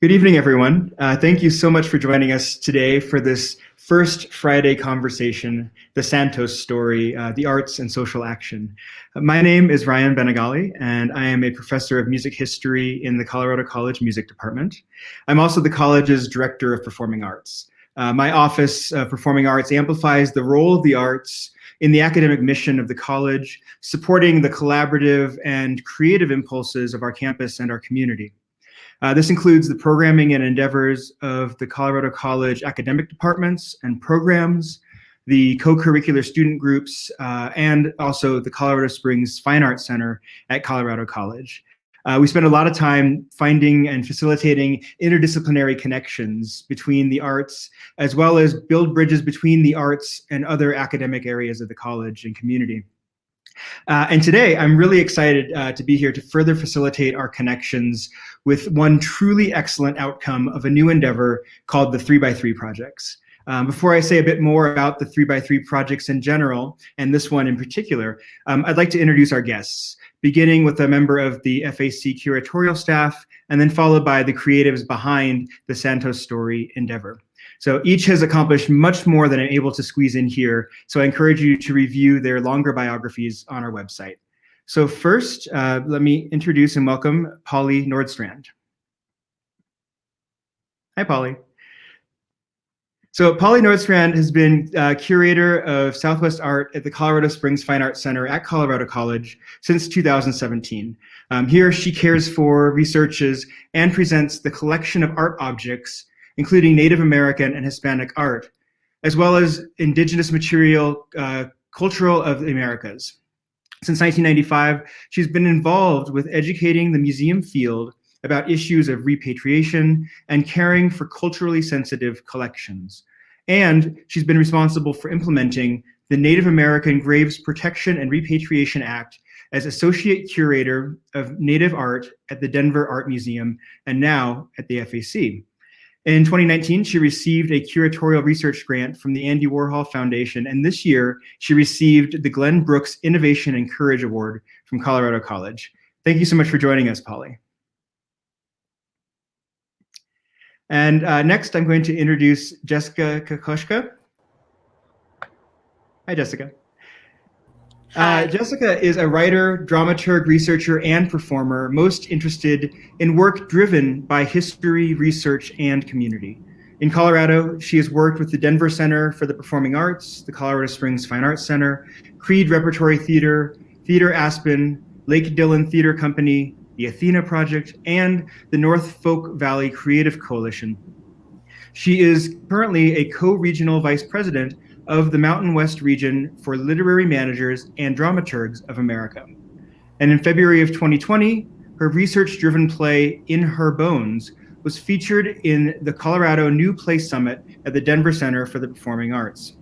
Good evening, everyone. Thank you so much for joining us today for this first Friday conversation, The Santos Story, the Arts and Social Action. My name is Ryan Benegali, and I am a professor of music history in the Colorado College Music Department. I'm also the college's director of performing arts. My office of performing arts amplifies the role of the arts in the academic mission of the college, supporting the collaborative and creative impulses of our campus and our community. This includes the programming and endeavors of the Colorado College academic departments and programs, the co-curricular student groups, and also the Colorado Springs Fine Arts Center at Colorado College. We spend a lot of time finding and facilitating interdisciplinary connections between the arts, as well as build bridges between the arts and other academic areas of the college and community. And today, I'm really excited to be here to further facilitate our connections with one truly excellent outcome of a new endeavor called the 3x3 projects. Before I say a bit more about the 3x3 projects in general, and this one in particular, I'd like to introduce our guests, beginning with a member of the FAC curatorial staff, and then followed by the creatives behind the Santos Story endeavor. So each has accomplished much more than I'm able to squeeze in here, so I encourage you to review their longer biographies on our website. So first, let me introduce and welcome Polly Nordstrand. Hi, Polly. So Polly Nordstrand has been curator of Southwest Art at the Colorado Springs Fine Arts Center at Colorado College since 2017. Here she cares for, researches, and presents the collection of art objects, including Native American and Hispanic art, as well as indigenous material cultural of the Americas. Since 1995, she's been involved with educating the museum field about issues of repatriation and caring for culturally sensitive collections. And she's been responsible for implementing the Native American Graves Protection and Repatriation Act as Associate Curator of Native Art at the Denver Art Museum and now at the FAC. In 2019, she received a curatorial research grant from the Andy Warhol Foundation, and this year she received the Glenn Brooks Innovation and Courage Award from Colorado College. Thank you so much for joining us, Polly. And next, I'm going to introduce Jessica Kahkoska. Hi, Jessica. Jessica is a writer, dramaturg, researcher, and performer most interested in work driven by history, research, and community. In Colorado, she has worked with the Denver Center for the Performing Arts, the Colorado Springs Fine Arts Center, Creed Repertory Theater, Theater Aspen, Lake Dillon Theater Company, the Athena Project, and the North Folk Valley Creative Coalition. She is currently a co-regional vice president of the Mountain West region for Literary Managers and Dramaturgs of America. And in February of 2020, her research-driven play In Her Bones was featured in the Colorado New Play Summit at the Denver Center for the Performing Arts.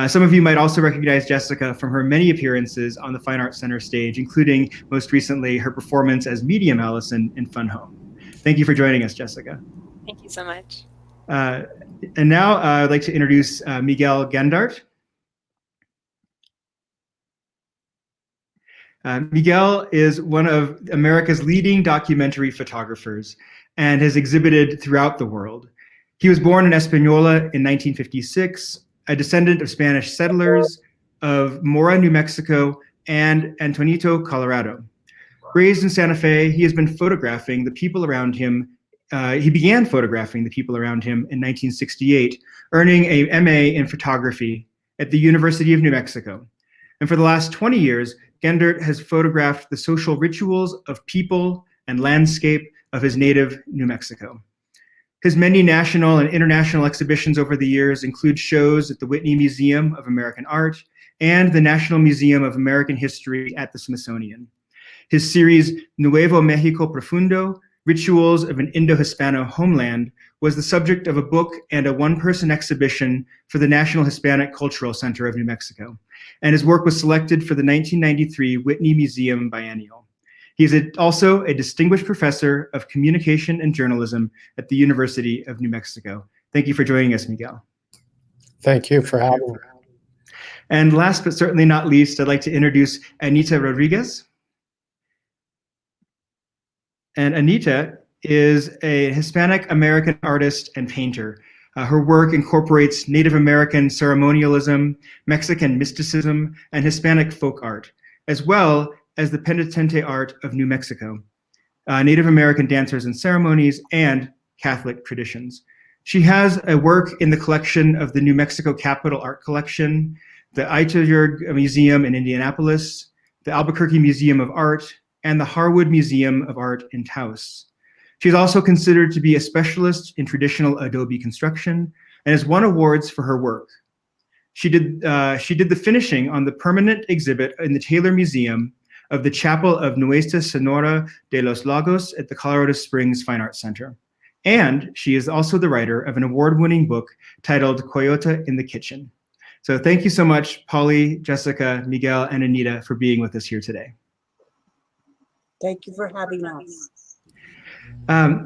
Some of you might also recognize Jessica from her many appearances on the Fine Arts Center stage, including most recently her performance as Medium Allison in Fun Home. Thank you for joining us, Jessica. Thank you so much. And now I'd like to introduce Miguel Gandert. Miguel is one of America's leading documentary photographers and has exhibited throughout the world. He was born in Espanola in 1956, a descendant of Spanish settlers of Mora, New Mexico, and Antonito, Colorado. Raised in Santa Fe, he has been photographing the people around him. He began photographing the people around him in 1968, earning a MA in photography at the University of New Mexico. And for the last 20 years, Gandert has photographed the social rituals of people and landscape of his native New Mexico. His many national and international exhibitions over the years include shows at the Whitney Museum of American Art and the National Museum of American History at the Smithsonian. His series, Nuevo Mexico Profundo, Rituals of an Indo-Hispano Homeland, was the subject of a book and a one-person exhibition for the National Hispanic Cultural Center of New Mexico, and his work was selected for the 1993 Whitney Museum Biennial. He is also a distinguished professor of communication and journalism at the University of New Mexico. Thank you for joining us, Miguel. Thank you for having me. And last but certainly not least, I'd like to introduce Anita Rodriguez. And Anita is a Hispanic American artist and painter. Her work incorporates Native American ceremonialism, Mexican mysticism, and Hispanic folk art, as well as the penitente art of New Mexico, Native American dancers and ceremonies, and Catholic traditions. She has a work in the collection of the New Mexico Capitol Art Collection, the Itajurg Museum in Indianapolis, the Albuquerque Museum of Art, and the Harwood Museum of Art in Taos. She's also considered to be a specialist in traditional adobe construction and has won awards for her work. She did the finishing on the permanent exhibit in the Taylor Museum of the Chapel of Nuestra Senora de los Lagos at the Colorado Springs Fine Arts Center. And she is also the writer of an award-winning book titled Coyote in the Kitchen. So thank you so much, Polly, Jessica, Miguel, and Anita for being with us here today. Thank you for having us.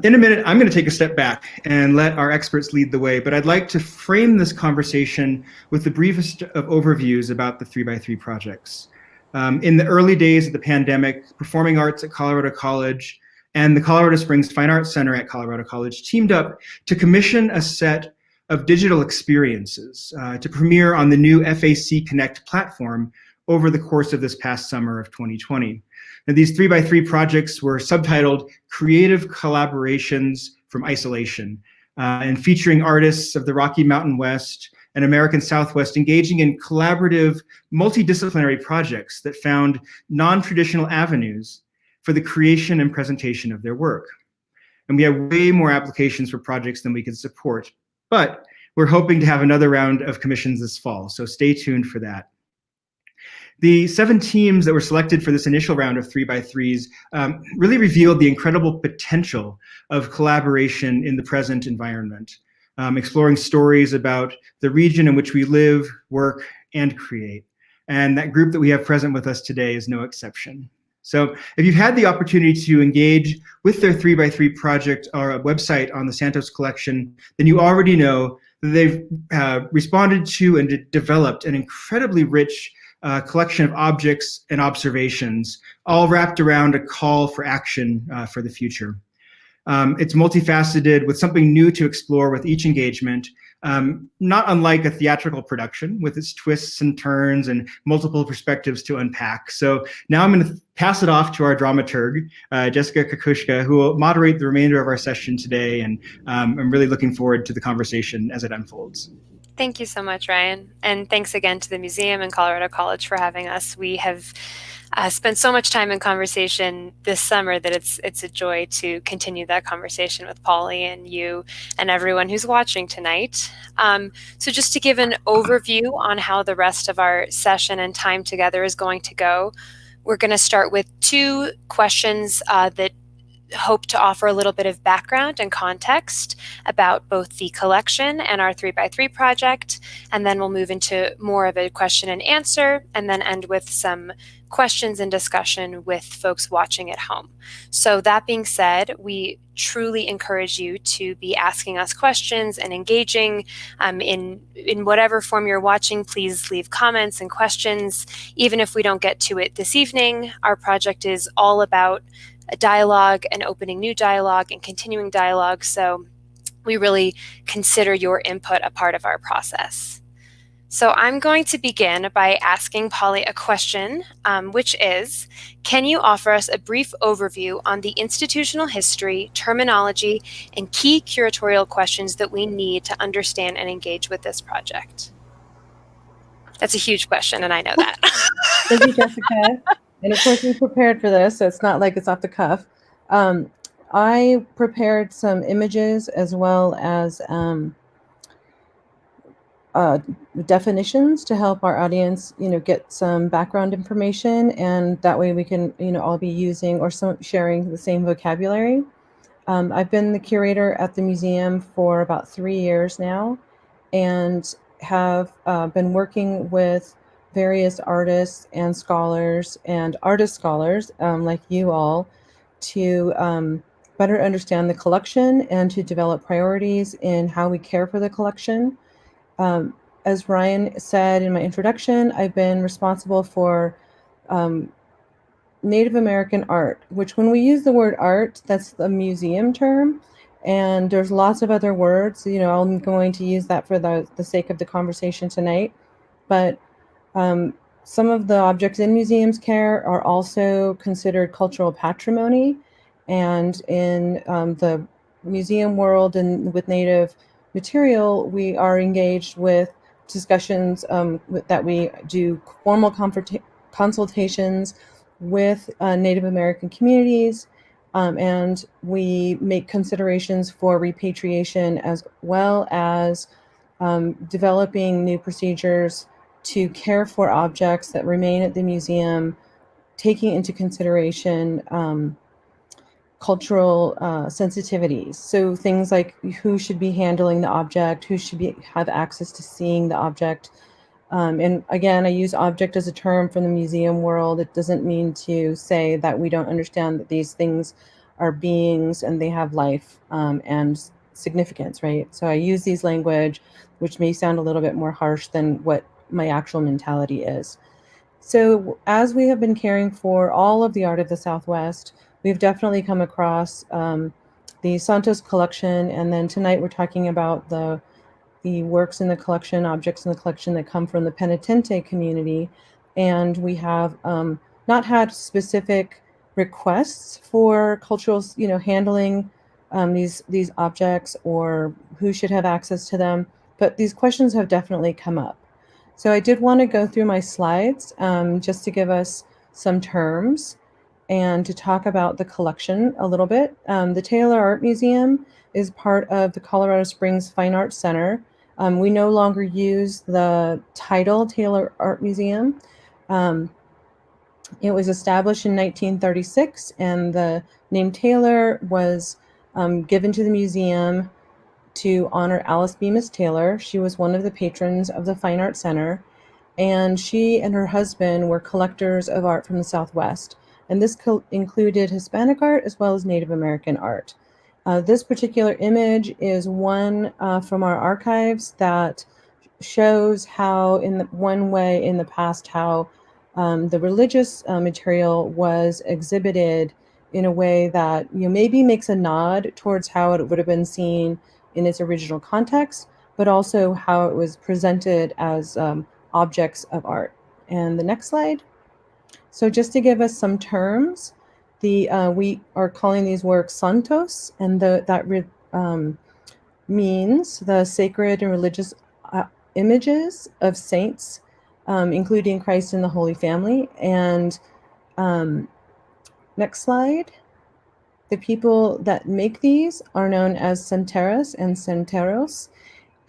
In a minute, I'm going to take a step back and let our experts lead the way, but I'd like to frame this conversation with the briefest of overviews about the 3x3 projects. In the early days of the pandemic, Performing Arts at Colorado College and the Colorado Springs Fine Arts Center at Colorado College teamed up to commission a set of digital experiences to premiere on the new FAC Connect platform over the course of this past summer of 2020. Now, these 3x3 projects were subtitled Creative Collaborations from Isolation and featuring artists of the Rocky Mountain West and American Southwest engaging in collaborative, multidisciplinary projects that found non-traditional avenues for the creation and presentation of their work. And we have way more applications for projects than we can support, but we're hoping to have another round of commissions this fall, so stay tuned for that. The 7 teams that were selected for this initial round of 3x3s really revealed the incredible potential of collaboration in the present environment, exploring stories about the region in which we live, work, and create. And that group that we have present with us today is no exception. So if you've had the opportunity to engage with their 3x3 project or website on the Santos collection, then you already know that they've responded to and developed an incredibly rich collection of objects and observations, all wrapped around a call for action for the future. It's multifaceted with something new to explore with each engagement, not unlike a theatrical production with its twists and turns and multiple perspectives to unpack. So now I'm going to pass it off to our dramaturg, Jessica Kahkoska, who will moderate the remainder of our session today. And I'm really looking forward to the conversation as it unfolds. Thank you so much, Ryan. And thanks again to the museum and Colorado College for having us. We have spent so much time in conversation this summer that it's a joy to continue that conversation with Polly and you and everyone who's watching tonight. So just to give an overview on how the rest of our session and time together is going to go, we're going to start with 2 questions that hope to offer a little bit of background and context about both the collection and our 3x3 project, and then we'll move into more of a question and answer, and then end with some questions and discussion with folks watching at home. So that being said, we truly encourage you to be asking us questions and engaging in whatever form you're watching. Please leave comments and questions. Even if we don't get to it this evening, our project is all about a dialogue and opening new dialogue and continuing dialogue. So we really consider your input a part of our process. So I'm going to begin by asking Polly a question, which is, can you offer us a brief overview on the institutional history, terminology, and key curatorial questions that we need to understand and engage with this project? That's a huge question, and I know that. Thank you, Jessica. And of course, we prepared for this, so it's not like it's off the cuff. I prepared some images as well as definitions to help our audience, get some background information, and that way we can, all be using or sharing the same vocabulary. I've been the curator at the museum for about 3 years now, and have been working with various artists and scholars and artist scholars like you all to better understand the collection and to develop priorities in how we care for the collection. As Ryan said in my introduction, I've been responsible for Native American art, which when we use the word art, that's the museum term. And there's lots of other words, I'm going to use that for the sake of the conversation tonight. But some of the objects in museums care are also considered cultural patrimony. And in the museum world and with Native material, we are engaged with discussions that we do formal consultations with Native American communities, and we make considerations for repatriation as well as developing new procedures to care for objects that remain at the museum, taking into consideration cultural sensitivities. So things like who should be handling the object, who should have access to seeing the object. And again, I use object as a term from the museum world. It doesn't mean to say that we don't understand that these things are beings and they have life and significance, right? So I use these language, which may sound a little bit more harsh than what my actual mentality is. So as we have been caring for all of the art of the Southwest, we've definitely come across the Santos collection, and then tonight we're talking about the works in the collection, objects in the collection that come from the Penitente community. And we have not had specific requests for cultural, handling these objects or who should have access to them, but these questions have definitely come up. So I did want to go through my slides just to give us some terms and to talk about the collection a little bit. The Taylor Art Museum is part of the Colorado Springs Fine Arts Center. We no longer use the title Taylor Art Museum. It was established in 1936, and the name Taylor was given to the museum to honor Alice Bemis Taylor. She was one of the patrons of the Fine Arts Center, and she and her husband were collectors of art from the Southwest. And this included Hispanic art as well as Native American art. This particular image is one from our archives that shows how, in one way in the past, how the religious material was exhibited in a way that maybe makes a nod towards how it would have been seen in its original context, but also how it was presented as objects of art. And the next slide. So just to give us some terms, we are calling these works Santos, and that means the sacred and religious images of saints, including Christ and the Holy Family. And next slide. The people that make these are known as santeras and santeros,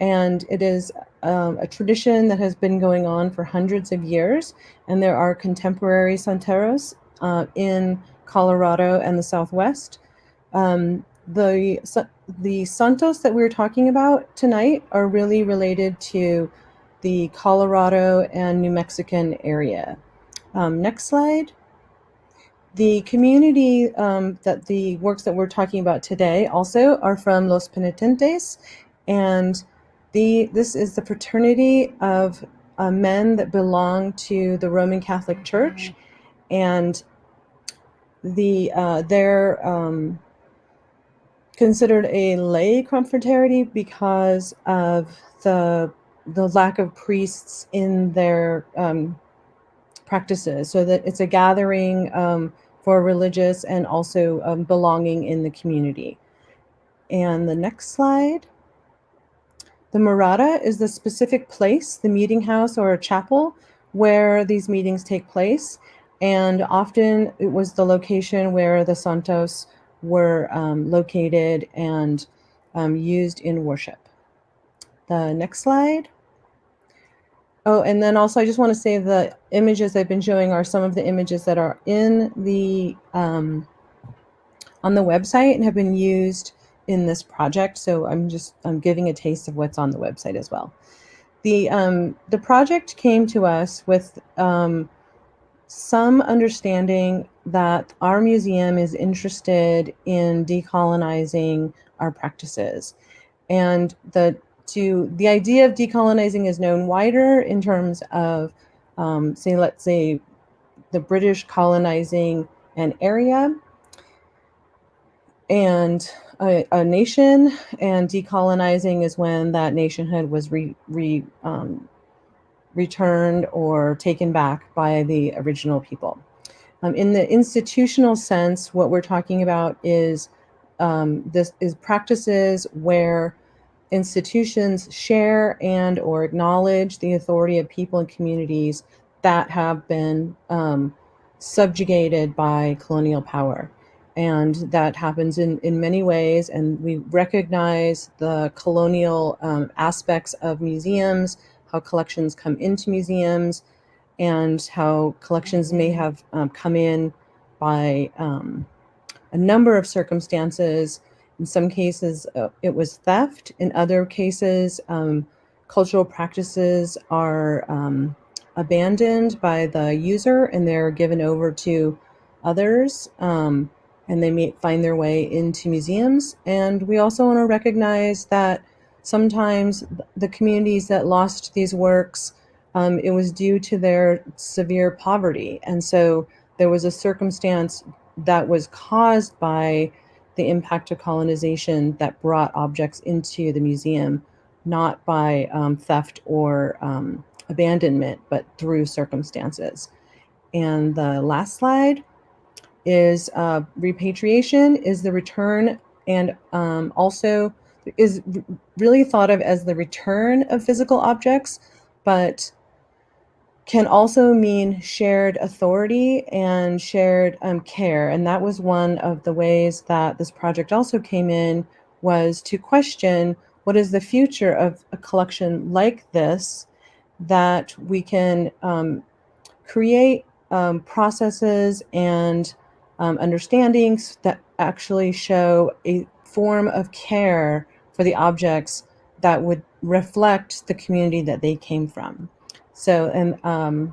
and it is a tradition that has been going on for hundreds of years. And there are contemporary santeros in Colorado and the Southwest. The Santos that we're talking about tonight are really related to the Colorado and New Mexican area. Next slide. The community that the works that we're talking about today also are from Los Penitentes, and this is the fraternity of men that belong to the Roman Catholic Church, and they're considered a lay confraternity because of the lack of priests in their practices, so that it's a gathering for religious and also belonging in the community. And the next slide. The Morada is the specific place, the meeting house or a chapel where these meetings take place. And often it was the location where the Santos were located and used in worship. The next slide. Oh, and then also I just want to say the images I've been showing are some of the images that are in the on the website and have been used in this project. So I'm giving a taste of what's on the website as well. The project came to us with some understanding that our museum is interested in decolonizing our practices, and the idea of decolonizing is known wider in terms of, let's say, the British colonizing an area and a nation, and decolonizing is when that nationhood was returned or taken back by the original people. In the institutional sense, what we're talking about is this is practices where institutions share and or acknowledge the authority of people and communities that have been subjugated by colonial power. And that happens in many ways. And we recognize the colonial aspects of museums, how collections come into museums, and how collections may have come in by a number of circumstances. In some cases, it was theft. In other cases, cultural practices are abandoned by the user and they're given over to others, and they may find their way into museums. And we also want to recognize that sometimes the communities that lost these works, it was due to their severe poverty. And so there was a circumstance that was caused by the impact of colonization that brought objects into the museum, not by theft or abandonment, but through circumstances. And the last slide is repatriation is the return, and also is really thought of as the return of physical objects, but can also mean shared authority and shared care. And that was one of the ways that this project also came in, was to question what is the future of a collection like this, that we can create processes and understandings that actually show a form of care for the objects that would reflect the community that they came from. So, and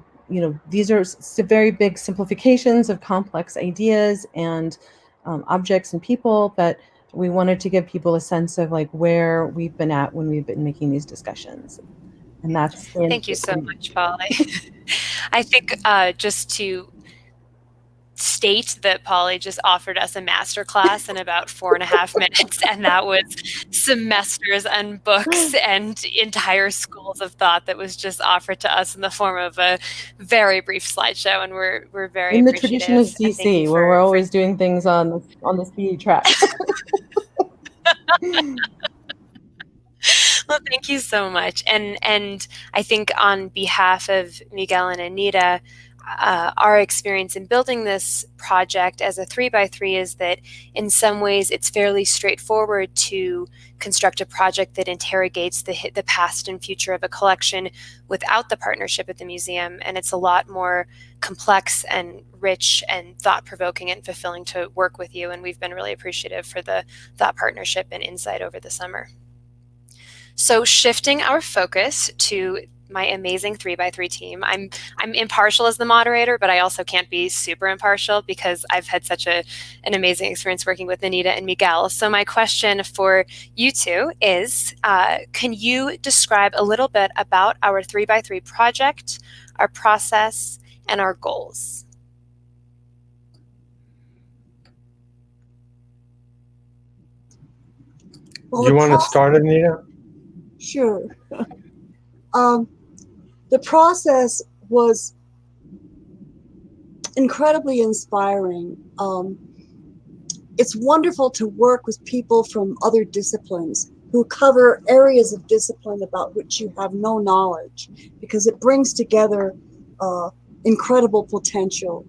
these are very big simplifications of complex ideas and objects and people, but we wanted to give people a sense of like where we've been at when we've been making these discussions. And that's Thank you so much, Polly. I think just to state that Polly just offered us a masterclass in about 4.5 minutes, and that was semesters and books and entire schools of thought that was just offered to us in the form of a very brief slideshow, and we're very in the appreciative. tradition of CC, where we're always doing things on the speed track. Well, thank you so much. And I think on behalf of Miguel and Anita, our experience in building this project as a 3x3 is that in some ways it's fairly straightforward to construct a project that interrogates the past and future of a collection without the partnership at the museum. And it's a lot more complex and rich and thought-provoking and fulfilling to work with you. And we've been really appreciative for that partnership and insight over the summer. So shifting our focus to my amazing 3x3 team. I'm impartial as the moderator, but I also can't be super impartial because I've had such an amazing experience working with Anita and Miguel. So my question for you two is, can you describe a little bit about our 3x3 project, our process, and our goals? Well, you want to start, Anita? Sure. The process was incredibly inspiring. It's wonderful to work with people from other disciplines who cover areas of discipline about which you have no knowledge, because it brings together incredible potential.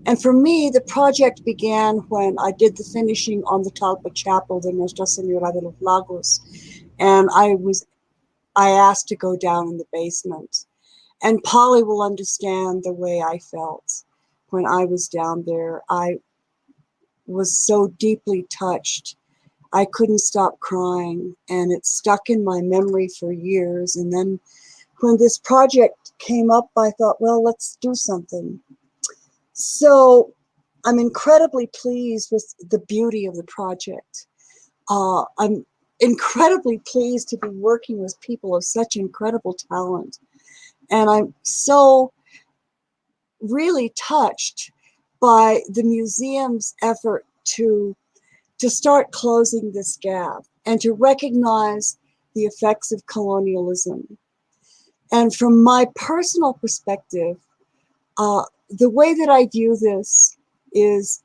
And for me, the project began when I did the finishing on the Talpa Chapel de Nuestra Señora de los Lagos, and I asked to go down in the basement. And Polly will understand the way I felt when I was down there. I was so deeply touched. I couldn't stop crying, and it stuck in my memory for years. And then when this project came up, I thought, well, let's do something. So I'm incredibly pleased with the beauty of the project. I'm incredibly pleased to be working with people of such incredible talent. And I'm so really touched by the museum's effort to start closing this gap and to recognize the effects of colonialism. And from my personal perspective, the way that I view this is,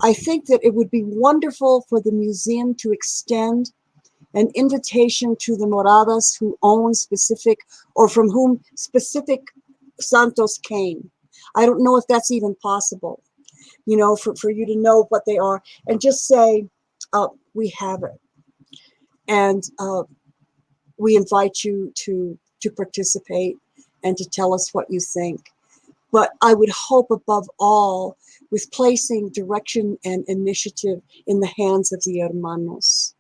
I think that it would be wonderful for the museum to extend an invitation to the Moradas who own specific, or from whom specific Santos came. I don't know if that's even possible, you know, for you to know what they are, and just say, we have it. And we invite you to participate and to tell us what you think. But I would hope above all, with placing direction and initiative in the hands of the hermanos.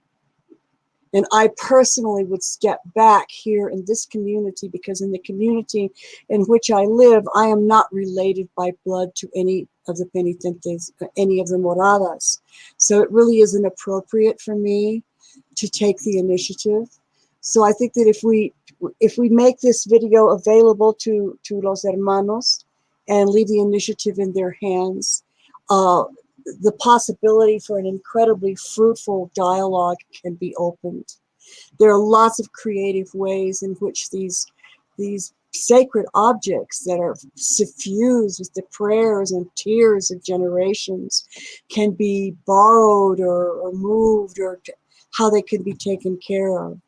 And I personally would step back here in this community, because in the community in which I live, I am not related by blood to any of the penitentes, any of the moradas. So it really isn't appropriate for me to take the initiative. So I think that if we make this video available to los hermanos and leave the initiative in their hands, the possibility for an incredibly fruitful dialogue can be opened. There are lots of creative ways in which these sacred objects that are suffused with the prayers and tears of generations can be borrowed or moved, or how they can be taken care of.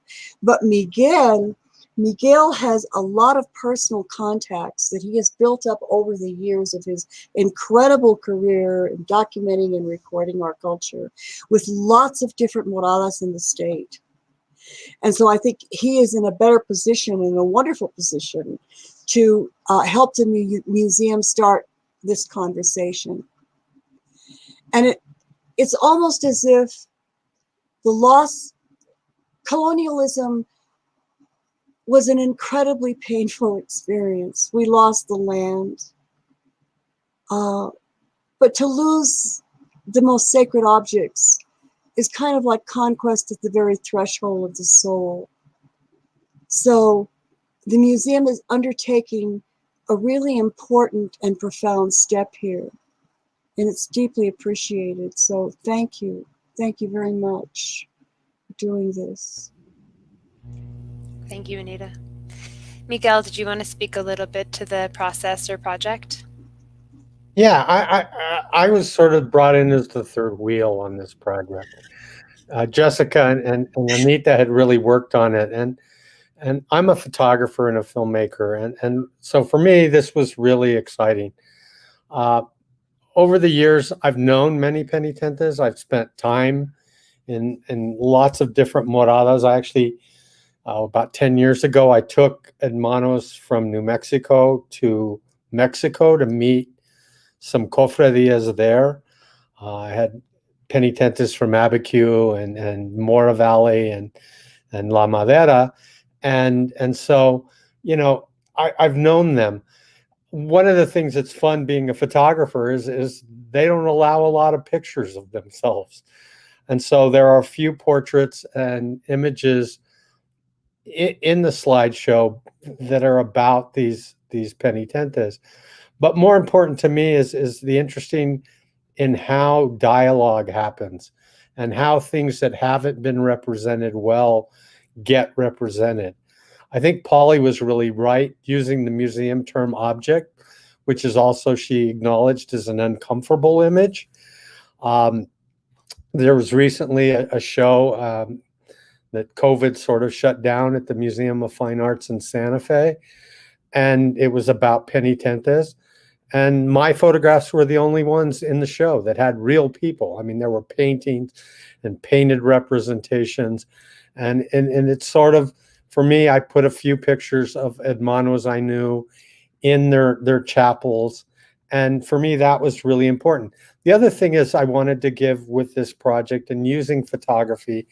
But Miguel has a lot of personal contacts that he has built up over the years of his incredible career in documenting and recording our culture with lots of different moradas in the state. And so I think he is in a better position, in a wonderful position, to help the museum start this conversation. And it's almost as if colonialism was an incredibly painful experience. We lost the land. But to lose the most sacred objects is kind of like conquest at the very threshold of the soul. So the museum is undertaking a really important and profound step here, and it's deeply appreciated. So thank you. Thank you very much for doing this. Thank you, Anita. Miguel, did you want to speak a little bit to the process or project? Yeah, I was sort of brought in as the third wheel on this project. Jessica and Anita had really worked on it, and I'm a photographer and a filmmaker, and so for me this was really exciting. Over the years, I've known many penitentes. I've spent time in lots of different moradas. I actually, about 10 years ago, I took hermanos from New Mexico to Mexico to meet some cofradías there. I had penitentes from Abiquiu and Mora Valley and La Madera. And so, you know, I've known them. One of the things that's fun being a photographer is they don't allow a lot of pictures of themselves. And so there are a few portraits and images in the slideshow that are about these penitentes. But more important to me is the interesting in how dialogue happens and how things that haven't been represented well get represented. I think Polly was really right using the museum term object, which is also, she acknowledged, as an uncomfortable image. There was recently a show that COVID sort of shut down at the Museum of Fine Arts in Santa Fe, and it was about penitentes. And my photographs were the only ones in the show that had real people. I mean, there were paintings and painted representations. And it's sort of, for me, I put a few pictures of hermanos I knew in their chapels. And for me, that was really important. The other thing is I wanted to give with this project and using photography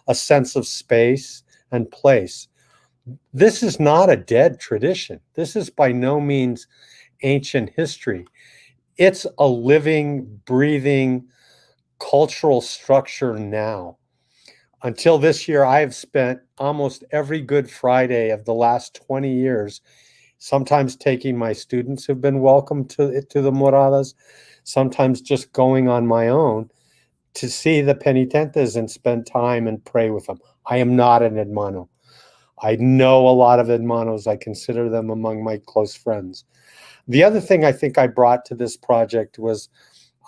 a sense of space and place. This is not a dead tradition. This is by no means ancient history. It's a living, breathing cultural structure now. Until this year, I have spent almost every Good Friday of the last 20 years sometimes taking my students who've been welcome to the moradas, sometimes just going on my own to see the penitentes and spend time and pray with them. I am not an hermano. I know a lot of hermanos. I consider them among my close friends. The other thing I think I brought to this project was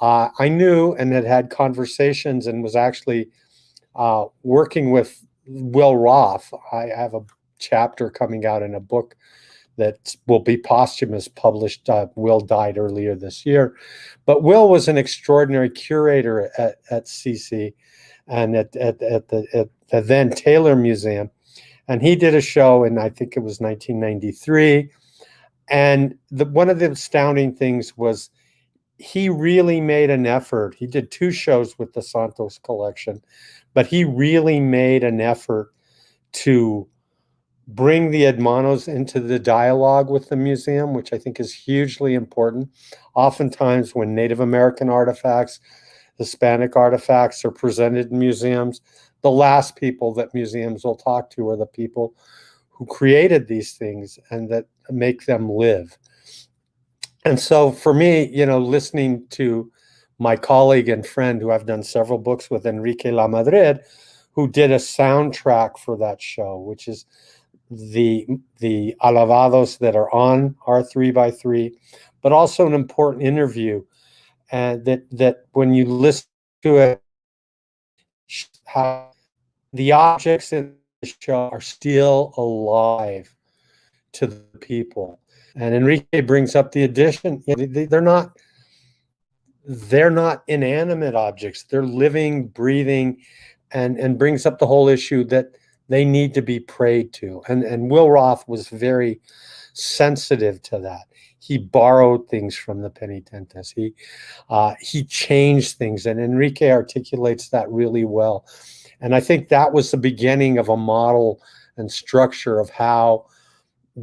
I knew and had conversations and was actually working with Will Roth. I have a chapter coming out in a book that will be posthumous, published. Will died earlier this year. But Will was an extraordinary curator at CC and at the then Taylor Museum. And he did a show in, I think it was 1993. And one of the astounding things was he really made an effort. He did 2 shows with the Santos collection, but he really made an effort to bring the hermanos into the dialogue with the museum, which I think is hugely important. Oftentimes when Native American artifacts, Hispanic artifacts are presented in museums, the last people that museums will talk to are the people who created these things and that make them live. And so for me, listening to my colleague and friend who I've done several books with, Enrique Lamadrid, who did a soundtrack for that show, which is the alabados that are on our 3x3, but also an important interview, and that when you listen to it, how the objects in the show are still alive to the people. And Enrique brings up the addition. They're not inanimate objects. They're living, breathing, and brings up the whole issue that they need to be prayed to. And Will Roth was very sensitive to that. He borrowed things from the penitentes. He changed things, and Enrique articulates that really well. And I think that was the beginning of a model and structure of how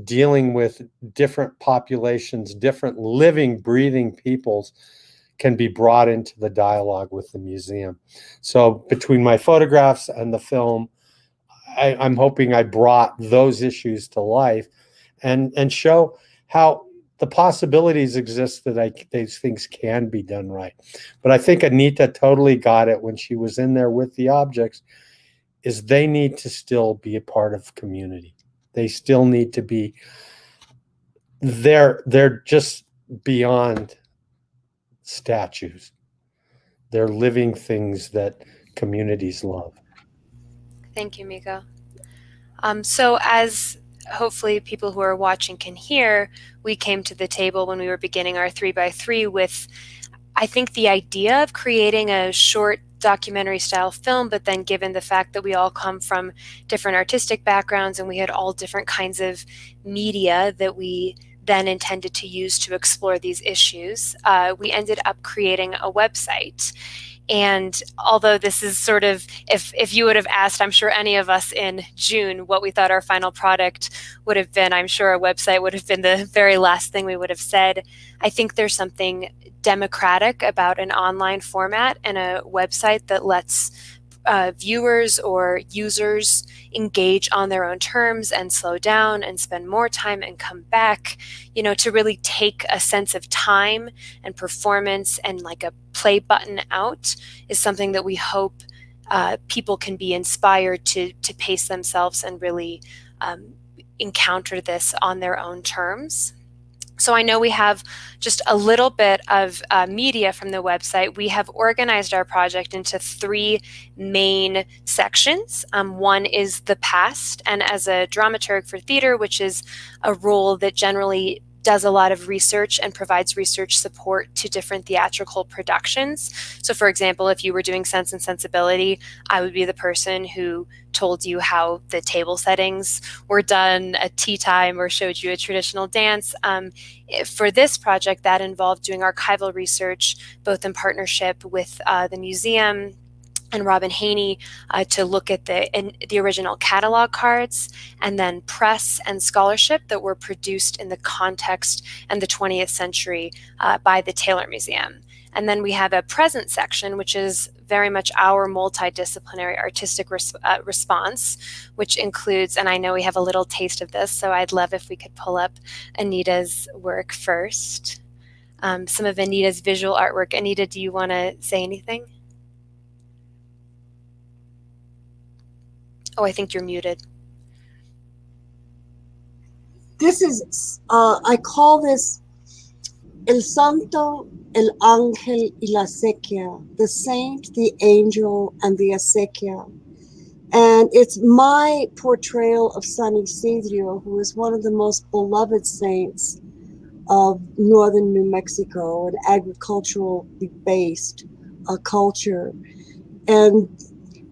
dealing with different populations, different living, breathing peoples can be brought into the dialogue with the museum. So between my photographs and the film, I'm hoping I brought those issues to life and show how the possibilities exist that these things can be done right. But I think Anita totally got it when she was in there with the objects, is they need to still be a part of community. They still need to be, they're just beyond statues. They're living things that communities love. Thank you, Miguel. So as hopefully people who are watching can hear, we came to the table when we were beginning our 3x3 with, I think, the idea of creating a short documentary style film, but then given the fact that we all come from different artistic backgrounds and we had all different kinds of media that we then intended to use to explore these issues, we ended up creating a website. And although this is sort of, if you would have asked, I'm sure any of us in June, what we thought our final product would have been, I'm sure a website would have been the very last thing we would have said. I think there's something democratic about an online format and a website that lets viewers or users engage on their own terms and slow down and spend more time and come back, to really take a sense of time and performance and like a play button out is something that we hope people can be inspired to pace themselves and really encounter this on their own terms. So I know we have just a little bit of media from the website. We have organized our project into 3 main sections. One is the past, and as a dramaturg for theater, which is a role that generally does a lot of research and provides research support to different theatrical productions. So for example, if you were doing Sense and Sensibility, I would be the person who told you how the table settings were done at tea time or showed you a traditional dance. For this project, that involved doing archival research, both in partnership with the museum and Robin Haney to look at the original catalog cards, and then press and scholarship that were produced in the context and the 20th century by the Taylor Museum. And then we have a present section, which is very much our multidisciplinary artistic response, which includes, and I know we have a little taste of this, so I'd love if we could pull up Anita's work first. Some of Anita's visual artwork. Anita, do you want to say anything? Oh, I think you're muted. This is, I call this El Santo, El Ángel y la Acequia, the saint, the angel, and the acequia. And it's my portrayal of San Isidro, who is one of the most beloved saints of northern New Mexico, an agriculturally based culture. And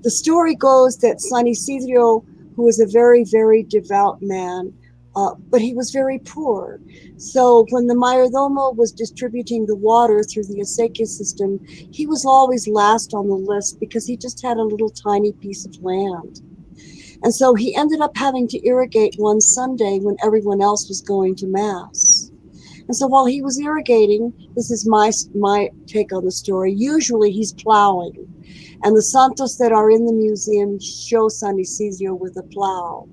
the story goes that San Isidro, who was a very, very devout man, but he was very poor. So when the mayordomo was distributing the water through the acequia system, he was always last on the list because he just had a little tiny piece of land. And so he ended up having to irrigate one Sunday when everyone else was going to mass. And so while he was irrigating, this is my take on the story, usually he's plowing. And the Santos that are in the museum show San Isidro with a plow.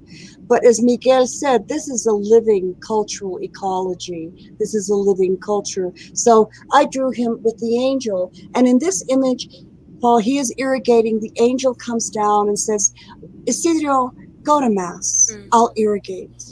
But as Miguel said, this is a living cultural ecology. This is a living culture. So I drew him with the angel. And in this image, while he is irrigating, the angel comes down and says, Isidro, go to mass. I'll irrigate.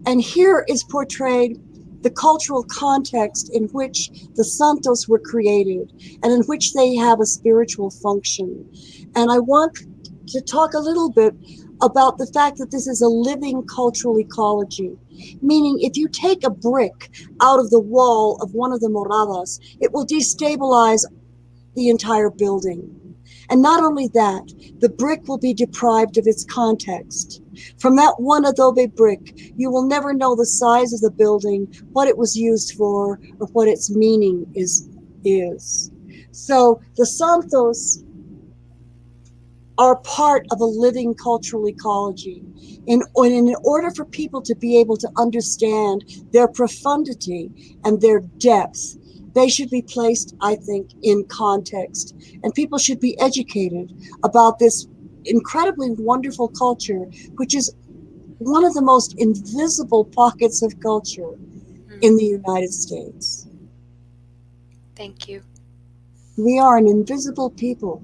And here is portrayed the cultural context in which the Santos were created and in which they have a spiritual function. And I want to talk a little bit about the fact that this is a living cultural ecology, meaning if you take a brick out of the wall of one of the moradas, it will destabilize the entire building. And not only that, the brick will be deprived of its context. From that one adobe brick, you will never know the size of the building, what it was used for, or what its meaning is. So the Santos are part of a living cultural ecology. In order for people to be able to understand their profundity and their depth, they should be placed, I think, in context. And people should be educated about this incredibly wonderful culture, which is one of the most invisible pockets of culture in the United States. Thank you. We are an invisible people.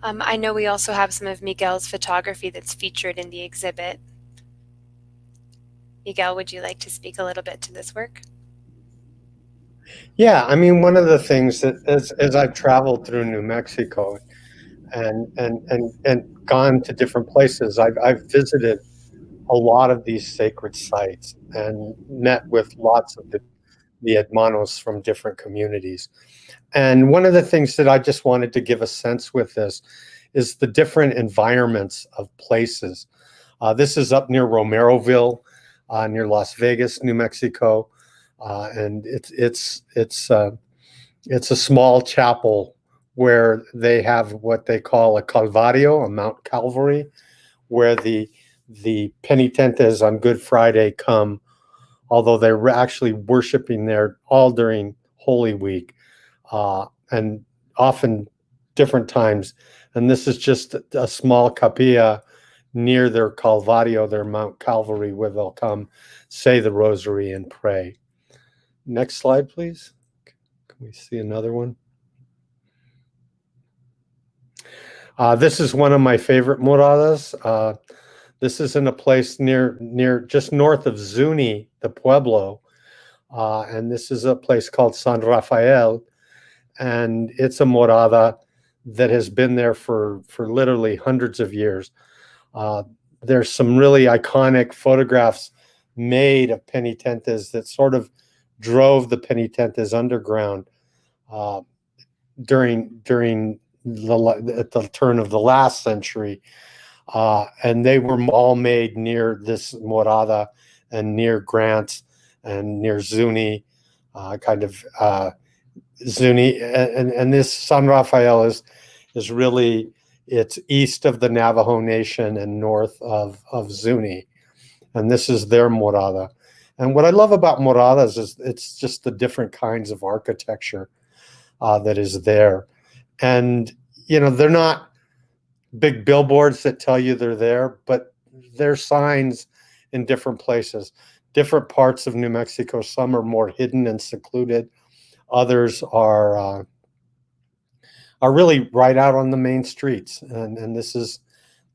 I know we also have some of Miguel's photography that's featured in the exhibit. Miguel, would you like to speak a little bit to this work? Yeah, I mean, one of the things that as I've traveled through New Mexico and gone to different places, I've visited a lot of these sacred sites and met with lots of the hermanos from different communities. And one of the things that I just wanted to give a sense with this is the different environments of places. This is up near Romeroville, near Las Vegas, New Mexico, and it's a small chapel where they have what they call a Calvario, a Mount Calvary, where the penitentes on Good Friday come, although they're actually worshiping there all during Holy Week, and often different times. And this is just a small capilla near their Calvario, their Mount Calvary, where they'll come say the rosary and pray. Next slide, please. Can we see another one? This is one of my favorite moradas. This is in a place near just north of Zuni, the pueblo. And this is a place called San Rafael. And it's a morada that has been there for literally hundreds of years. There's some really iconic photographs made of penitentes that sort of drove the penitentes underground during at the turn of the last century. And they were all made near this morada and near Grant and near Zuni, Zuni. And this San Rafael is really, it's east of the Navajo Nation and north of Zuni. And this is their morada. And what I love about moradas is it's just the different kinds of architecture that is there. And, they're not big billboards that tell you they're there, but they're signs in different places, different parts of New Mexico. Some are more hidden and secluded. Others are really right out on the main streets. And this is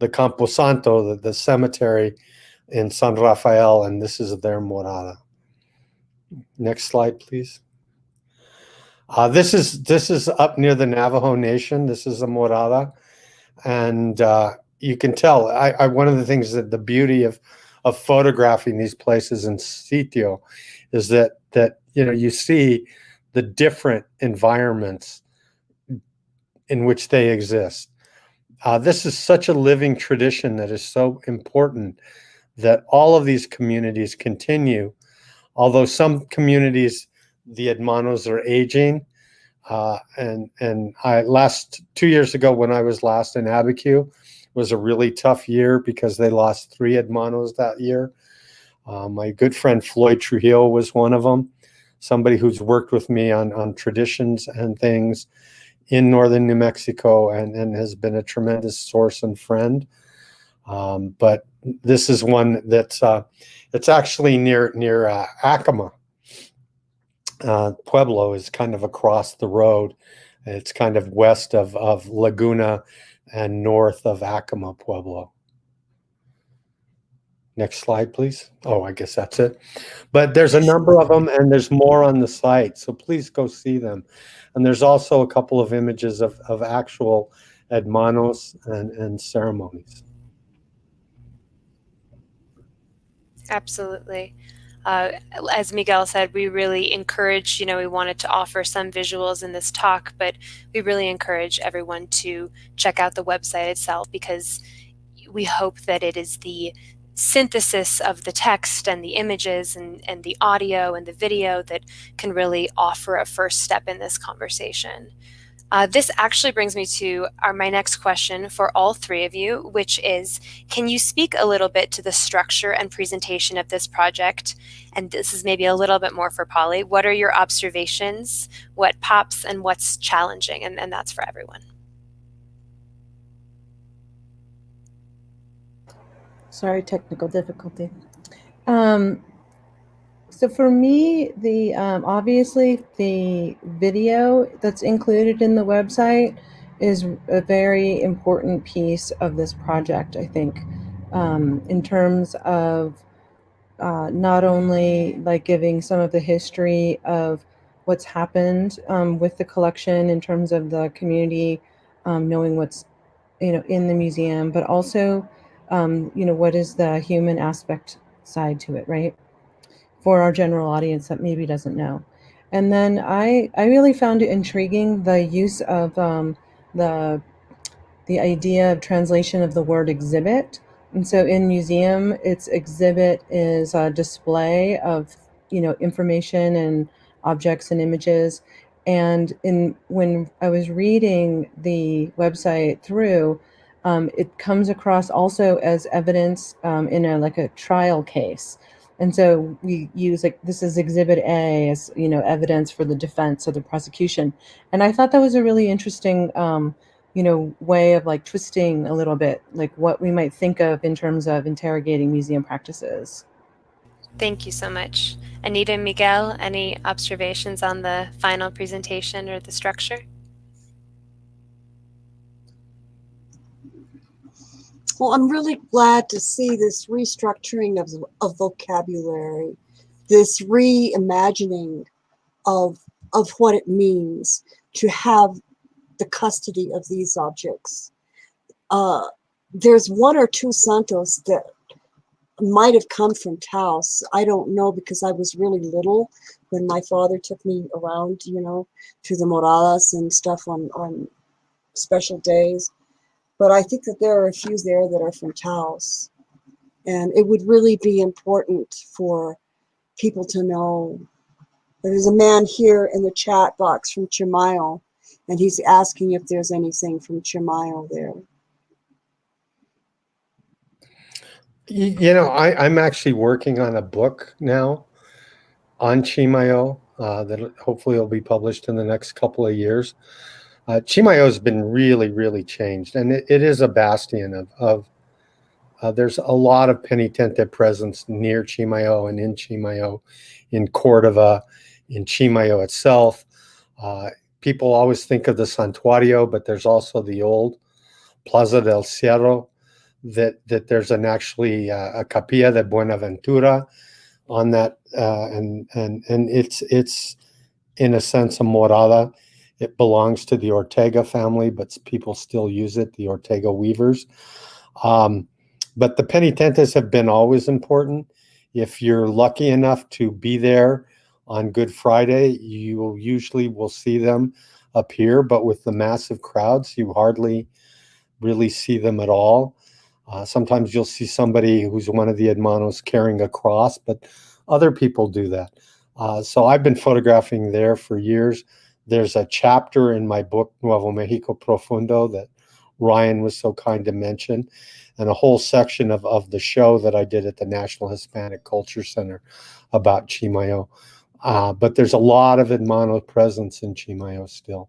the Camposanto, the cemetery in San Rafael, and this is their morada. Next slide, please. This is up near the Navajo Nation. This is a morada, and you can tell. One of the things that the beauty of photographing these places in sitio is that you see the different environments in which they exist. This is such a living tradition that is so important that all of these communities continue. Although some communities, the hermanos are aging, and I 2 years ago when I was last in Abiquiu was a really tough year because they lost 3 hermanos that year. My good friend Floyd Trujillo was one of them, somebody who's worked with me on traditions and things in northern New Mexico and has been a tremendous source and friend. But this is one that's it's actually near Acoma. Pueblo is kind of across the road. It's kind of west of Laguna and north of Acoma, Pueblo. Next slide, please. Oh, I guess that's it. But there's a number of them, and there's more on the site, so please go see them. And there's also a couple of images of actual hermanos and ceremonies. Absolutely. As Miguel said, we really encourage, we wanted to offer some visuals in this talk, but we really encourage everyone to check out the website itself, because we hope that it is the synthesis of the text and the images and the audio and the video that can really offer a first step in this conversation. This actually brings me to my next question for all 3 of you, which is, can you speak a little bit to the structure and presentation of this project? And this is maybe a little bit more for Polly. What are your observations, what pops, and what's challenging? And that's for everyone. Sorry, technical difficulty. So for me, the obviously the video that's included in the website is a very important piece of this project, I think, in terms of not only like giving some of the history of what's happened with the collection in terms of the community knowing what's in the museum, but also what is the human aspect side to it, right? For our general audience that maybe doesn't know. And then I really found it intriguing, the use of the idea of translation of the word exhibit. And so in museum, its exhibit is a display of information and objects and images. And when I was reading the website through, it comes across also as evidence in a trial case. And so we use this is Exhibit A as evidence for the defense or the prosecution. And I thought that was a really interesting way of twisting a little bit what we might think of in terms of interrogating museum practices. Thank you so much. Anita and Miguel, any observations on the final presentation or the structure? Well, I'm really glad to see this restructuring of vocabulary, this reimagining of what it means to have the custody of these objects. There's 1 or 2 Santos that might have come from Taos. I don't know, because I was really little when my father took me around, to the moradas and stuff on special days. But I think that there are a few there that are from Taos. And it would really be important for people to know. There's a man here in the chat box from Chimayo, and he's asking if there's anything from Chimayo there. I'm actually working on a book now on Chimayo, that hopefully will be published in the next couple of years. Chimayo has been really, really changed, and it is a bastion of there's a lot of penitente presence near Chimayo and in Chimayo, in Cordova, in Chimayo itself. People always think of the Santuario, but there's also the old Plaza del Cerro, that there's actually a Capilla de Buenaventura on that, and it's in a sense a morada. It belongs to the Ortega family, but people still use it, the Ortega weavers. But the penitentes have been always important. If you're lucky enough to be there on Good Friday, you usually will see them appear, but with the massive crowds, you hardly really see them at all. Sometimes you'll see somebody who's one of the hermanos carrying a cross, but other people do that. So I've been photographing there for years. There's a chapter in my book, Nuevo Mexico Profundo, that Ryan was so kind to mention, and a whole section of the show that I did at the National Hispanic Culture Center about Chimayo. But there's a lot of hermano presence in Chimayo still.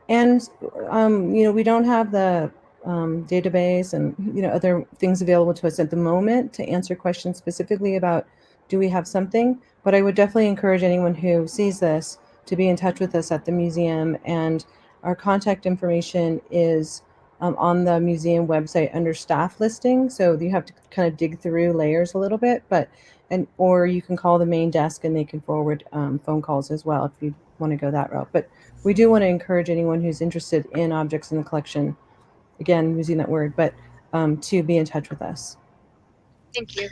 And we don't have the database and other things available to us at the moment to answer questions specifically about do we have something. But I would definitely encourage anyone who sees this to be in touch with us at the museum, and our contact information is on the museum website under staff listing. So you have to kind of dig through layers a little bit, or you can call the main desk and they can forward phone calls as well if you want to go that route. But we do want to encourage anyone who's interested in objects in the collection, again, using that word, but to be in touch with us. Thank you.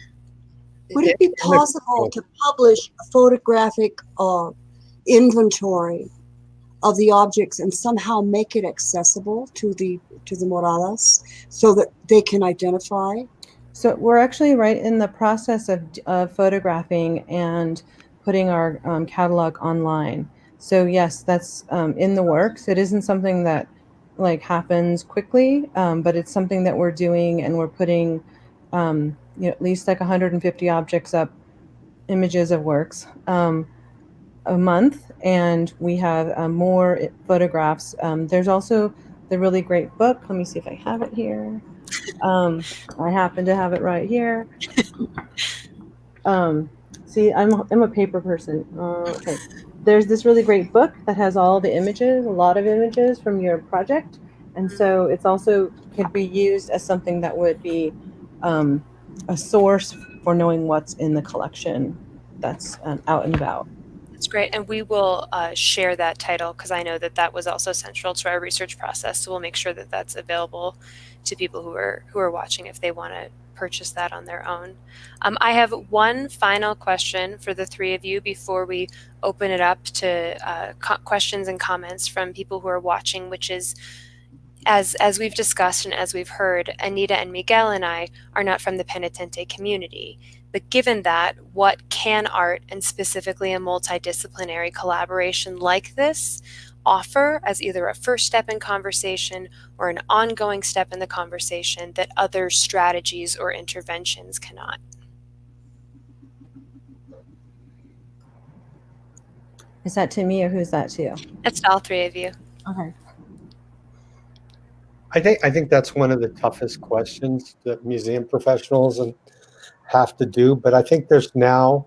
Would it be possible to publish a photographic inventory of the objects and somehow make it accessible to the moradas so that they can identify? So we're actually right in the process of photographing and putting our catalog online. So yes, that's in the works. It isn't something that happens quickly, but it's something that we're doing, and we're putting at least 150 objects up, images of works a month, and we have more photographs. There's also the really great book. Let me see if I have it here. I happen to have it right here. See, I'm a paper person. Okay. There's this really great book that has all the images, a lot of images from your project. And so it's also could be used as something that would be a source for knowing what's in the collection that's out and about. That's great. And we will share that title, because I know that was also central to our research process. So we'll make sure that that's available to people who are watching if they want to purchase that on their own. I have one final question for the three of you before we open it up to questions and comments from people who are watching, which is, as we've discussed and as we've heard, Anita and Miguel and I are not from the penitente community. But given that, what can art, and specifically a multidisciplinary collaboration like this, offer as either a first step in conversation or an ongoing step in the conversation that other strategies or interventions cannot? Is that to me, or who's that to? That's to all three of you. Okay. I think that's one of the toughest questions that museum professionals have to do, but I think there's now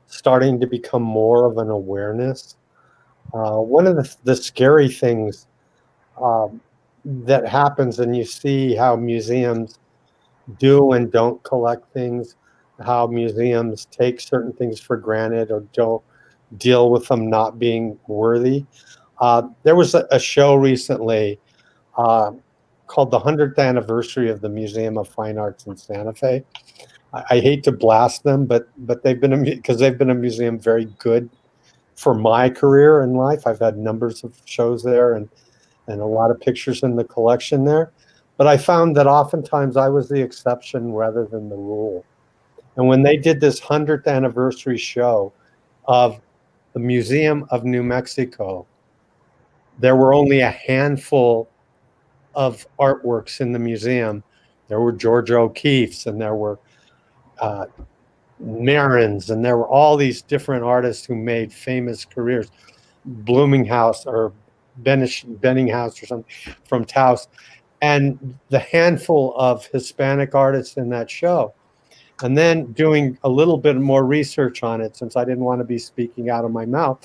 starting to become more of an awareness. One of the scary things that happens, and you see how museums do and don't collect things, how museums take certain things for granted or don't deal with them not being worthy. There was a show recently called the 100th Anniversary of the Museum of Fine Arts in Santa Fe. I hate to blast them, but they've been a museum very good for my career in life. I've had numbers of shows there and a lot of pictures in the collection there. But I found that oftentimes I was the exception rather than the rule. And when they did this 100th anniversary show of the Museum of New Mexico, there were only a handful of artworks in the museum. There were Georgia O'Keeffe's, and there were Marins, and there were all these different artists who made famous careers. Bloominghouse or Benninghouse or something from Taos, and the handful of Hispanic artists in that show. And then doing a little bit more research on it, since I didn't want to be speaking out of my mouth.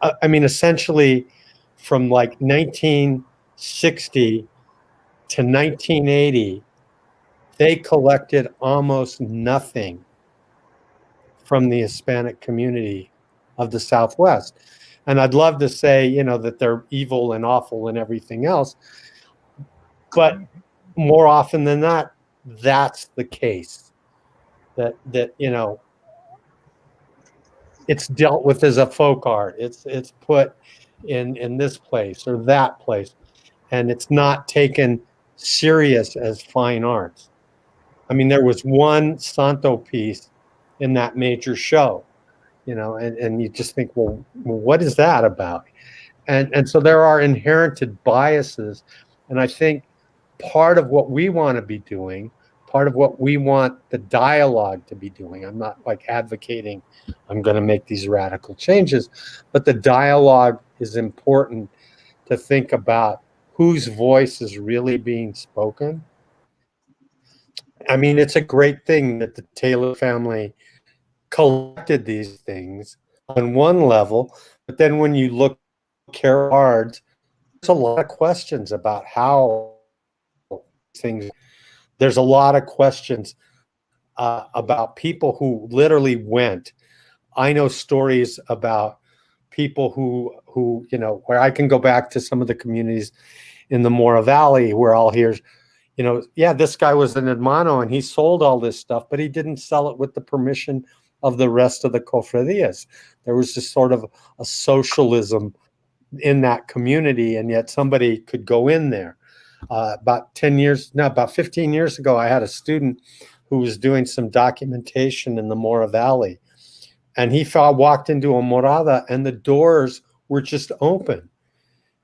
I mean, essentially from like 1960 to 1980, they collected almost nothing from the Hispanic community of the Southwest. And I'd love to say, you know, that they're evil and awful and everything else. But more often than not, that's the case. That you know, it's dealt with as a folk art. It's put in this place or that place, and it's not taken serious as fine arts. I mean, there was one Santo piece in that major show, you know, and you just think, well, what is that about? And so there are inherited biases, and I think part of what we want to be doing, part of what we want the dialogue to be doing, I'm not like advocating I'm going to make these radical changes, but the dialogue is important to think about whose voice is really being spoken. I mean, it's a great thing that the Taylor family collected these things on one level, but then when you look hard, there's a lot of questions about how things. There's a lot of questions about people who literally went. I know stories about people who you know, where I can go back to some of the communities in the Mora Valley where I'll hear, you know, yeah, this guy was an hermano and he sold all this stuff, but he didn't sell it with the permission of the rest of the cofradias. There was just sort of a socialism in that community, and yet somebody could go in there. About 15 years ago, I had a student who was doing some documentation in the Mora Valley, and he walked into a morada and the doors were just open.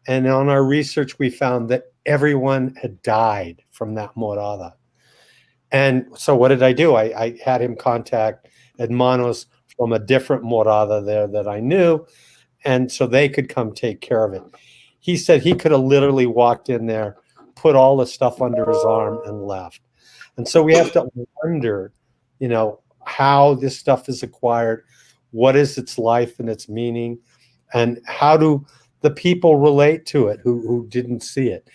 And on our research, we found that everyone had died from that morada. And so what did I do? I had him contact hermanos from a different morada there that I knew, and so they could come take care of it. He said he could have literally walked in there, put all the stuff under his arm and left. And so we have to wonder, you know, how this stuff is acquired, what is its life and its meaning, and how do the people relate to it who didn't see it.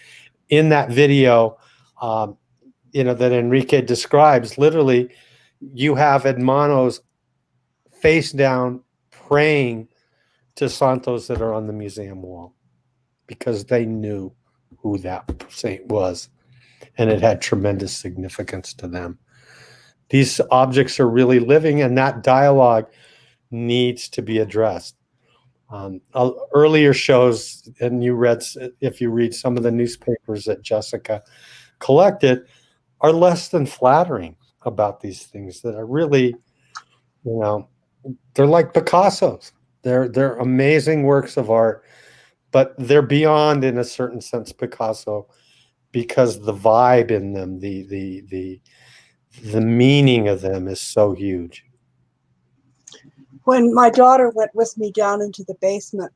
In that video, you know, that Enrique describes, literally, you have hermanos face down praying to Santos that are on the museum wall because they knew who that saint was, and it had tremendous significance to them. These objects are really living, and that dialogue needs to be addressed. Earlier shows, and if you read some of the newspapers that Jessica collected, are less than flattering about these things that are really, you know, they're like Picasso's. They're amazing works of art, but they're beyond, in a certain sense, Picasso, because the vibe in them, the meaning of them is so huge. When my daughter went with me down into the basement,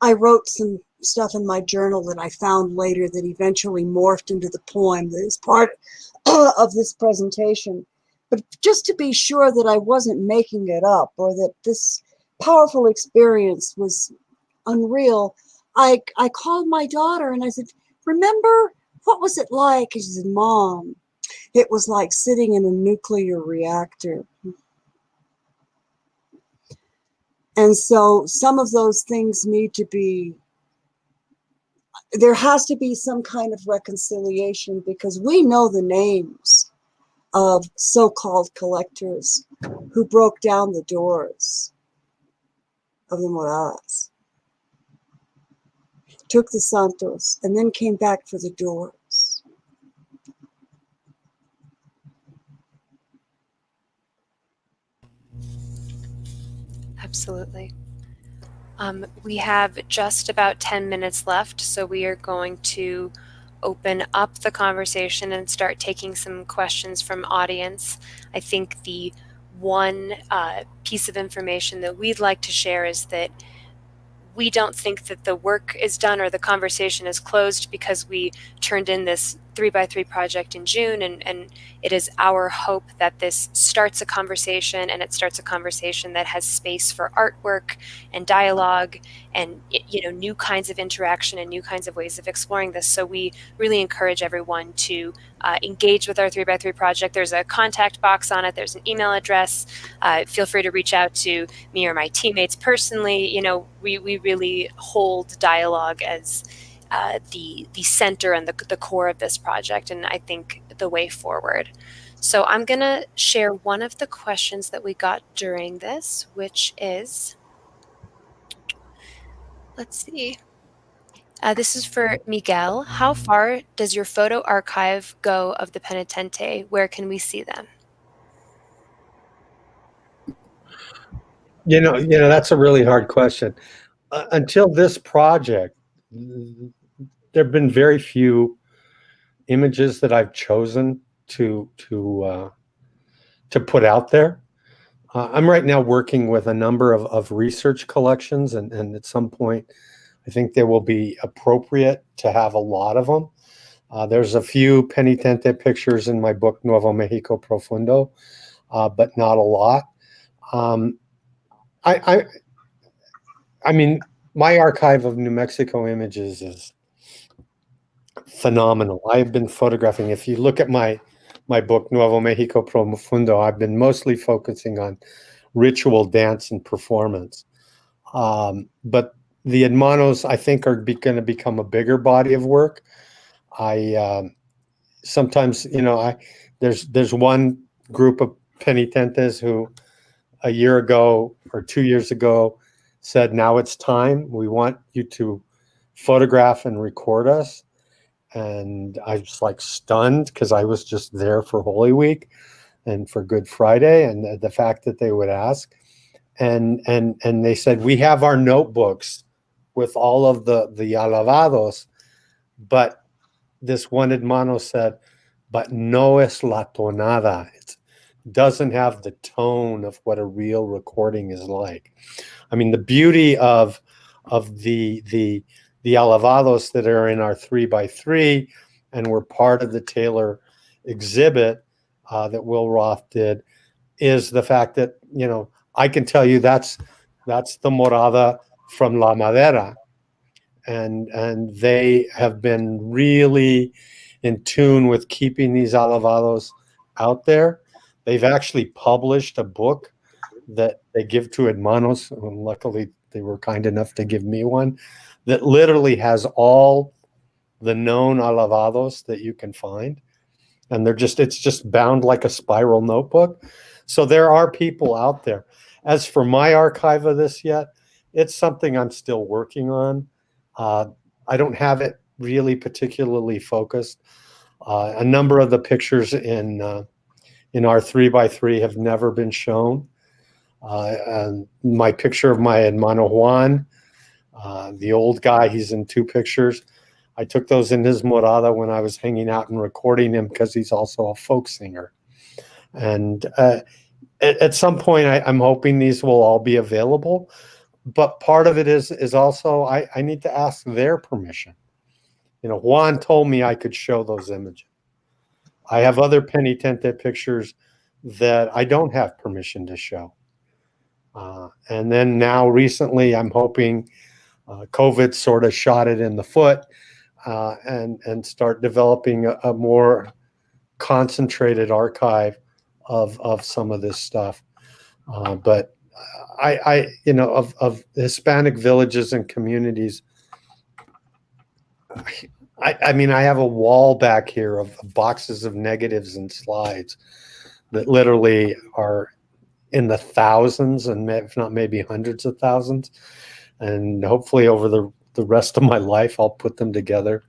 I wrote some stuff in my journal that I found later that eventually morphed into the poem that is part of this presentation. But just to be sure that I wasn't making it up or that this powerful experience was unreal, I called my daughter and I said, remember, what was it like? And she said, Mom, it was like sitting in a nuclear reactor. And so some of those things need to be, there has to be some kind of reconciliation, because we know the names of so-called collectors who broke down the doors of the moradas, took the Santos, and then came back for the doors. Absolutely. We have just about 10 minutes left, so we are going to open up the conversation and start taking some questions from audience. I think the one piece of information that we'd like to share is that we don't think that the work is done or the conversation is closed because we turned in this 3x3 project in June, and it is our hope that this starts a conversation, and it starts a conversation that has space for artwork and dialogue and new kinds of interaction and new kinds of ways of exploring this. So we really encourage everyone to engage with our 3x3 project. There's a contact box on it. There's an email address. Feel free to reach out to me or my teammates personally. We really hold dialogue as the center and the core of this project, and I think the way forward. So I'm going to share one of the questions that we got during this, which is, let's see. This is for Miguel. How far does your photo archive go of the penitente? Where can we see them? That's a really hard question. Until this project, there have been very few images that I've chosen to put out there. I'm right now working with a number of research collections, and at some point, I think they will be appropriate to have a lot of them. There's a few penitente pictures in my book, Nuevo Mexico Profundo, but not a lot. I mean, my archive of New Mexico images is phenomenal. I've been photographing. If you look at my book, Nuevo Mexico Profundo, I've been mostly focusing on ritual, dance, and performance. But the hermanos, I think, are going to become a bigger body of work. Sometimes, there's one group of penitentes who a year ago or 2 years ago said, now it's time. We want you to photograph and record us. And I was like stunned because I was just there for Holy Week and for Good Friday, and the fact that they would ask. And they said, we have our notebooks with all of the alabados, but this one hermano said, but no es la tonada. It doesn't have the tone of what a real recording is like. I mean, the beauty of the alabados that are in our 3x3 and were part of the Taylor exhibit that Will Roth did is the fact that, I can tell you that's the morada from La Madera. And they have been really in tune with keeping these alabados out there. They've actually published a book that they give to hermanos. Luckily, they were kind enough to give me one that literally has all the known alabados that you can find. And it's just bound like a spiral notebook. So there are people out there. As for my archive of this yet, it's something I'm still working on. I don't have it really particularly focused. A number of the pictures in our 3x3 have never been shown. And my picture of my hermano Juan, the old guy, he's in 2 pictures. I took those in his morada when I was hanging out and recording him because he's also a folk singer. And at some point, I'm hoping these will all be available. But part of it is also I need to ask their permission. Juan told me I could show those images. I have other penitente pictures that I don't have permission to show. And then now recently, I'm hoping COVID sort of shot it in the foot and start developing a more concentrated archive of some of this stuff. But of Hispanic villages and communities, I mean, I have a wall back here of boxes of negatives and slides that literally are in the thousands, and if not maybe hundreds of thousands. And hopefully over the rest of my life, I'll put them together.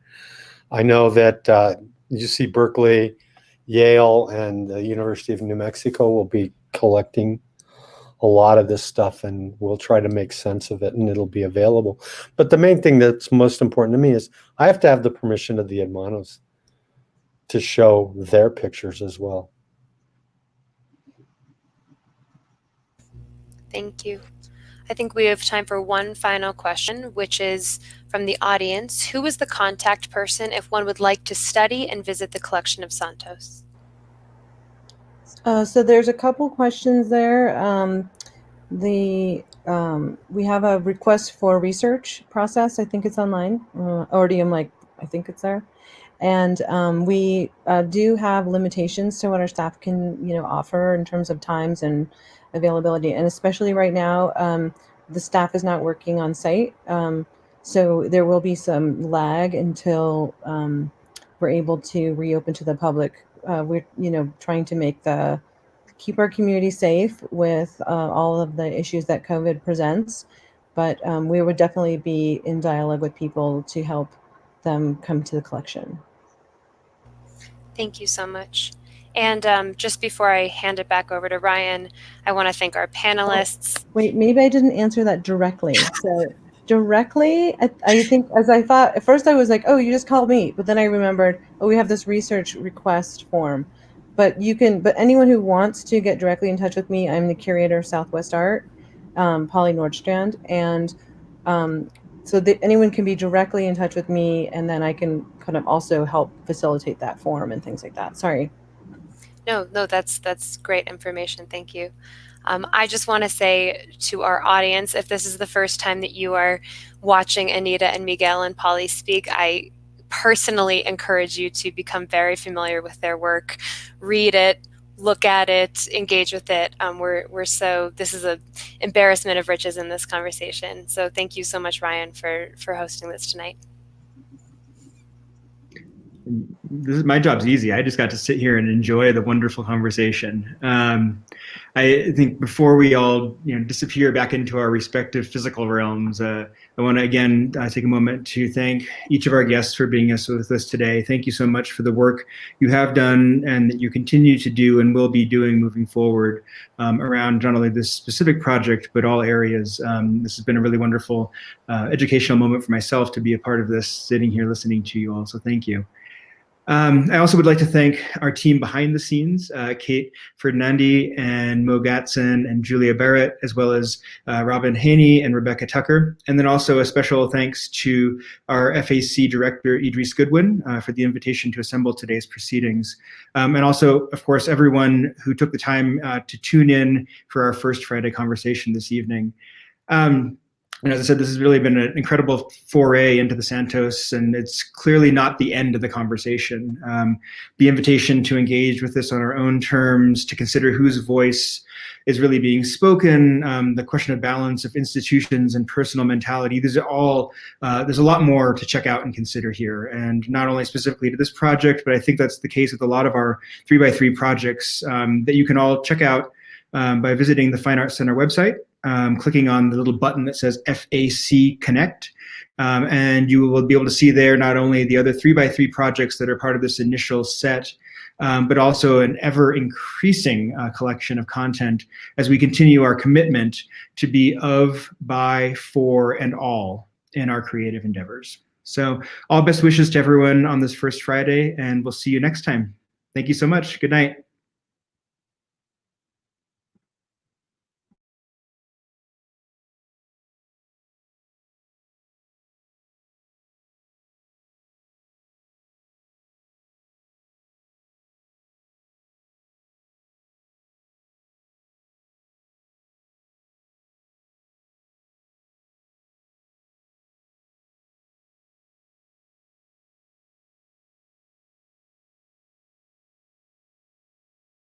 I know that UC Berkeley, Yale, and the University of New Mexico will be collecting a lot of this stuff, and we'll try to make sense of it, and it'll be available. But the main thing that's most important to me is I have to have the permission of the hermanos to show their pictures as well. Thank you. I think we have time for one final question, which is from the audience. Who is the contact person if one would like to study and visit the collection of Santos? So there's a couple questions there. We have a request for research process. I think it's online. Already, I think it's there. And we do have limitations to what our staff can, offer in terms of times and availability. And especially right now, the staff is not working on site. So there will be some lag until we're able to reopen to the public. We're, trying to keep our community safe with all of the issues that COVID presents. But we would definitely be in dialogue with people to help them come to the collection. Thank you so much. And just before I hand it back over to Ryan, I want to thank our panelists. Wait, maybe I didn't answer that directly. So directly, I think, as I thought, at first I was like, oh, you just called me. But then I remembered, oh, we have this research request form. But anyone who wants to get directly in touch with me, I'm the curator of Southwest Art, Polly Nordstrand. And so anyone can be directly in touch with me, and then I can kind of also help facilitate that form and things like that. Sorry. No, that's great information. Thank you. I just want to say to our audience, if this is the first time that you are watching Anita and Miguel and Polly speak, I personally encourage you to become very familiar with their work, read it, look at it, engage with it. This is an embarrassment of riches in this conversation. So thank you so much, Ryan, for hosting this tonight. My job's easy. I just got to sit here and enjoy the wonderful conversation. I think before we all disappear back into our respective physical realms, I want to again take a moment to thank each of our guests for being with us today. Thank you so much for the work you have done and that you continue to do and will be doing moving forward around not only this specific project, but all areas. This has been a really wonderful educational moment for myself to be a part of this, sitting here listening to you all. So thank you. I also would like to thank our team behind the scenes, Kate Ferdinandi and Mo Gatson and Julia Barrett, as well as Robin Haney and Rebecca Tucker. And then also a special thanks to our FAC director, Idris Goodwin, for the invitation to assemble today's proceedings. And also, of course, everyone who took the time to tune in for our first Friday conversation this evening. And as I said, this has really been an incredible foray into the Santos, and it's clearly not the end of the conversation. The invitation to engage with this on our own terms, to consider whose voice is really being spoken, the question of balance of institutions and personal mentality, these are all, there's a lot more to check out and consider here. And not only specifically to this project, but I think that's the case with a lot of our 3x3 projects that you can all check out by visiting the Fine Arts Center website. Clicking on the little button that says FAC Connect, and you will be able to see there not only the other 3x3 projects that are part of this initial set, but also an ever increasing collection of content as we continue our commitment to be of, by, for, and all in our creative endeavors. So all best wishes to everyone on this first Friday, and we'll see you next time. Thank you so much. Good night.